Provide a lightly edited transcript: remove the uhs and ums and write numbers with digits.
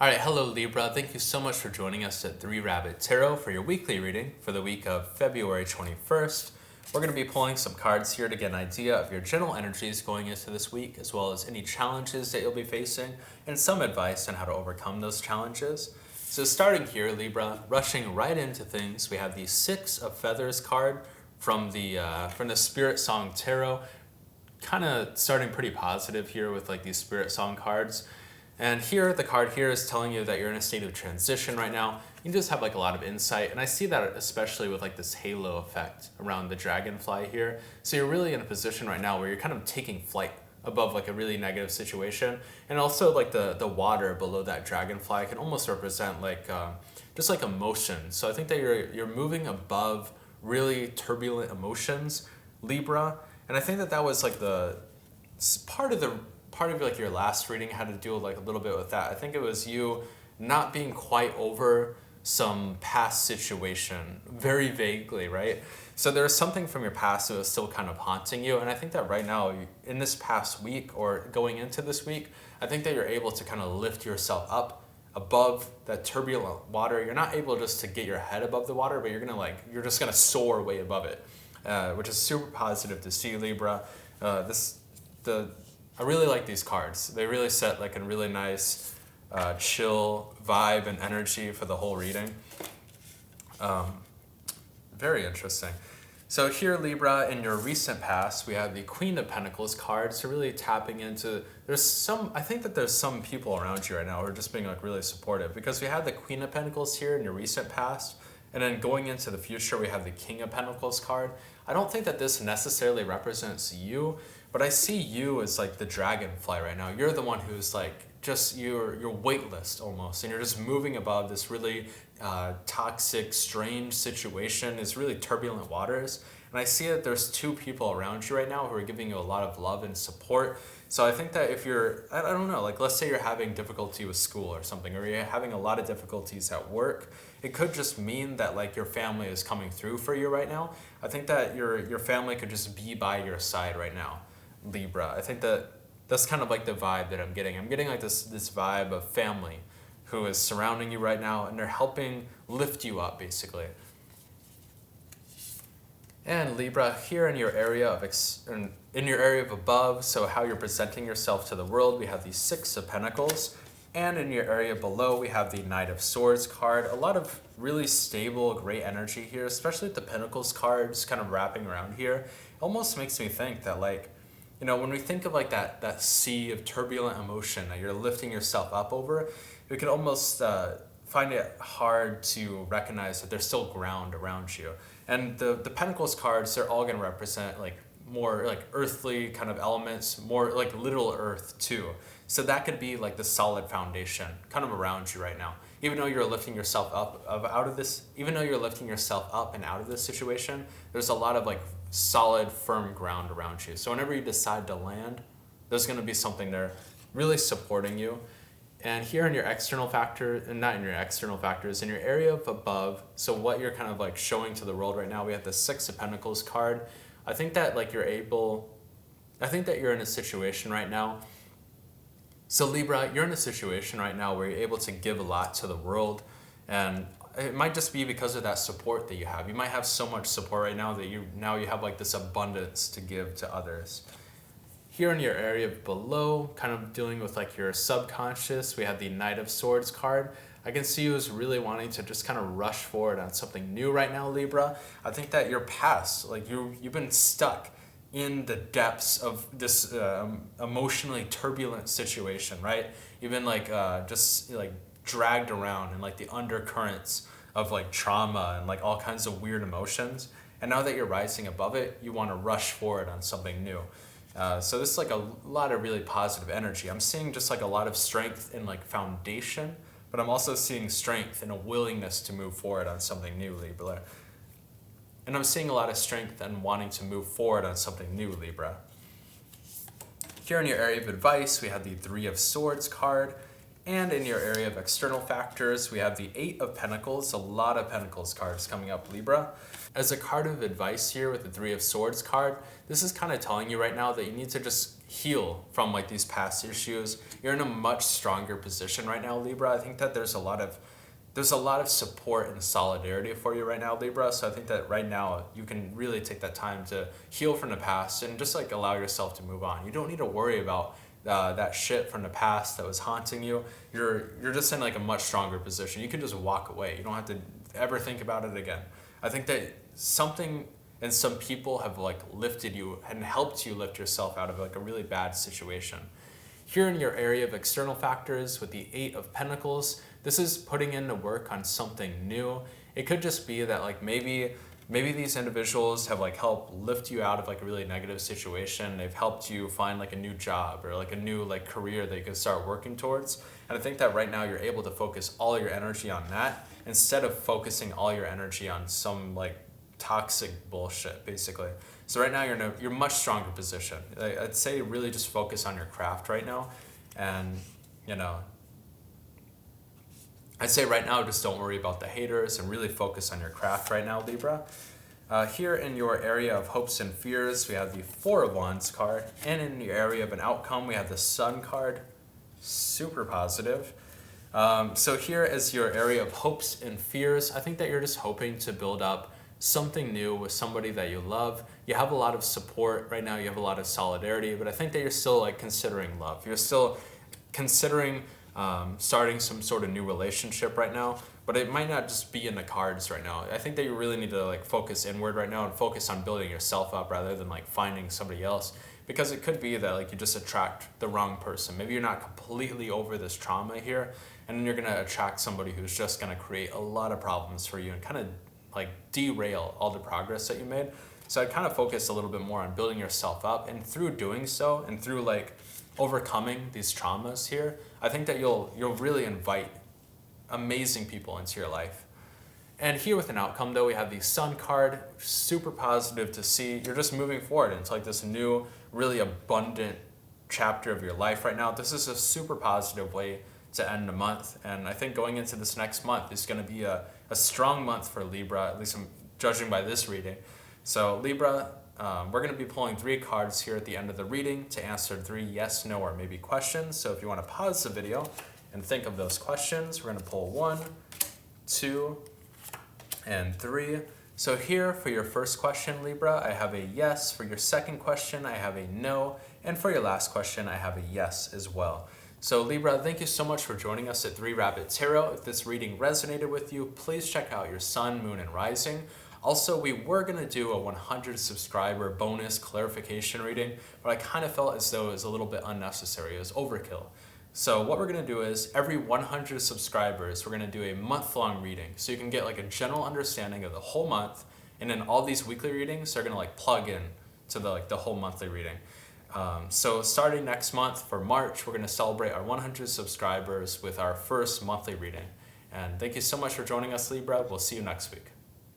Alright, hello Libra. Thank you so much for joining us at 3 Rabbit Tarot for your weekly reading for the week of February 21st. We're going to be pulling some cards here to get an idea of your general energies going into this week, as well as any challenges that you'll be facing, and some advice on how to overcome those challenges. So starting here, Libra, rushing right into things, we have the Six of Feathers card from the Spirit Song Tarot, kind of starting pretty positive here with like these Spirit Song cards. And here, the card here is telling you that you're in a state of transition right now. You just have like a lot of insight, and I see that especially with like this halo effect around the dragonfly here. So you're really in a position right now where you're kind of taking flight above like a really negative situation, and also like the water below that dragonfly can almost represent like just like emotion. So I think that you're moving above really turbulent emotions, Libra, and I think that was like the part of like your last reading had to do like a little bit with that. I think it was you not being quite over some past situation, very vaguely, right? So there's something from your past that was still kind of haunting you, and I think that right now, in this past week or going into this week, I think that you're able to kind of lift yourself up above that turbulent water. You're not able just to get your head above the water, but you're just gonna soar way above it, which is super positive to see, Libra. I really like these cards. They really set like a really nice, chill vibe and energy for the whole reading. Very interesting. So here, Libra, in your recent past, we have the Queen of Pentacles card. So really tapping into, I think that there's some people around you right now who are just being like really supportive, because we had the Queen of Pentacles here in your recent past, and then going into the future, we have the King of Pentacles card. I don't think that this necessarily represents you, but I see you as like the dragonfly right now. You're the one who's like just you're weightless almost, and you're just moving above this really toxic, strange situation, is really turbulent waters. And I see that there's two people around you right now who are giving you a lot of love and support. So I think that if I don't know, like let's say you're having difficulty with school or something, or you're having a lot of difficulties at work, it could just mean that like your family is coming through for you right now. I think that your family could just be by your side right now, Libra. I think that that's kind of like the vibe that I'm getting. I'm getting like this vibe of family who is surrounding you right now, and they're helping lift you up, basically. And Libra, here in your area of above, so how you're presenting yourself to the world, we have the Six of Pentacles. And in your area below, we have the Knight of Swords card. A lot of really stable, great energy here, especially with the Pentacles cards kind of wrapping around here. It almost makes me think that like, when we think of like that sea of turbulent emotion that you're lifting yourself up over, we can almost find it hard to recognize that there's still ground around you. And the Pentacles cards, they're all going to represent like more like earthly kind of elements, more like literal earth too. So that could be like the solid foundation kind of around you right now. Even though you're lifting yourself up and out of this situation, there's a lot of like solid, firm ground around you. So whenever you decide to land, there's going to be something there really supporting you. And here in your external factor, and not in your external factors, in your area of above, so what you're kind of like showing to the world right now, we have the Six of Pentacles card. I think that like you're in a situation right now. So Libra, you're in a situation right now where you're able to give a lot to the world, and it might just be because of that support that you have. You might have so much support right now that you have like this abundance to give to others. Here in your area below, kind of dealing with like your subconscious, we have the Knight of Swords card. I can see you as really wanting to just kind of rush forward on something new right now, Libra. I think that your past, like you've been stuck in the depths of this emotionally turbulent situation, right? You've been like just like dragged around in like the undercurrents of like trauma and like all kinds of weird emotions. And now that you're rising above it, you want to rush forward on something new. So this is like a lot of really positive energy. I'm seeing just like a lot of strength in like foundation, but I'm also seeing strength and a willingness to move forward on something new, Libra. And I'm seeing a lot of strength and wanting to move forward on something new, Libra. Here in your area of advice, we have the Three of Swords card. And in your area of external factors, we have the Eight of Pentacles, a lot of Pentacles cards coming up, Libra. As a card of advice here with the Three of Swords card, this is kind of telling you right now that you need to just heal from like these past issues. You're in a much stronger position right now, Libra. I think that there's a lot of support and solidarity for you right now, Libra. So I think that right now you can really take that time to heal from the past and just like allow yourself to move on. You don't need to worry about that shit from the past that was haunting you. You're just in like a much stronger position. You can just walk away. You don't have to ever think about it again. I think that something and some people have like lifted you and helped you lift yourself out of like a really bad situation. Here in your area of external factors with the 8 of Pentacles, this is putting in the work on something new. It could just be that like maybe these individuals have like helped lift you out of like a really negative situation. They've helped you find like a new job or like a new like career that you can start working towards. And I think that right now you're able to focus all your energy on that instead of focusing all your energy on some like toxic bullshit, basically. So right now you're in a much stronger position. I'd say really just focus on your craft right now, and I'd say right now just don't worry about the haters and really focus on your craft right now, Libra. Here in your area of hopes and fears, we have the 4 of Wands card, and in your area of an outcome, we have the Sun card. Super positive. So here is your area of hopes and fears. I think that you're just hoping to build up something new with somebody that you love. You have a lot of support right now. You have a lot of solidarity, but I think that you're still like considering love. You're still considering starting some sort of new relationship right now, but it might not just be in the cards right now. I think that you really need to like focus inward right now and focus on building yourself up rather than like finding somebody else, because it could be that like you just attract the wrong person. Maybe you're not completely over this trauma here, and then you're gonna attract somebody who's just gonna create a lot of problems for you and kind of like derail all the progress that you made. So I kind of focus a little bit more on building yourself up, and through doing so and through like overcoming these traumas here, I think that you'll really invite amazing people into your life. And here with an outcome though, we have the Sun card. Super positive to see. You're just moving forward into like this new, really abundant chapter of your life right now. This is a super positive way to end the month, and I think going into this next month is going to be a strong month for Libra, at least I'm judging by this reading. So Libra, we're going to be pulling 3 cards here at the end of the reading to answer 3 yes, no, or maybe questions. So if you want to pause the video and think of those questions, we're going to pull 1, 2, and 3. So here for your first question, Libra, I have a yes. For your second question, I have a no. And for your last question, I have a yes as well. So Libra, thank you so much for joining us at 3 Rabbit Tarot. If this reading resonated with you, please check out your sun, moon, and rising. Also, we were going to do a 100 subscriber bonus clarification reading, but I kind of felt as though it was a little bit unnecessary. It was overkill. So what we're going to do is every 100 subscribers, we're going to do a month-long reading. So you can get like a general understanding of the whole month, and then all these weekly readings are going to like plug in to the whole monthly reading. So starting next month for March, we're going to celebrate our 100 subscribers with our first monthly reading. And thank you so much for joining us, Libra. We'll see you next week.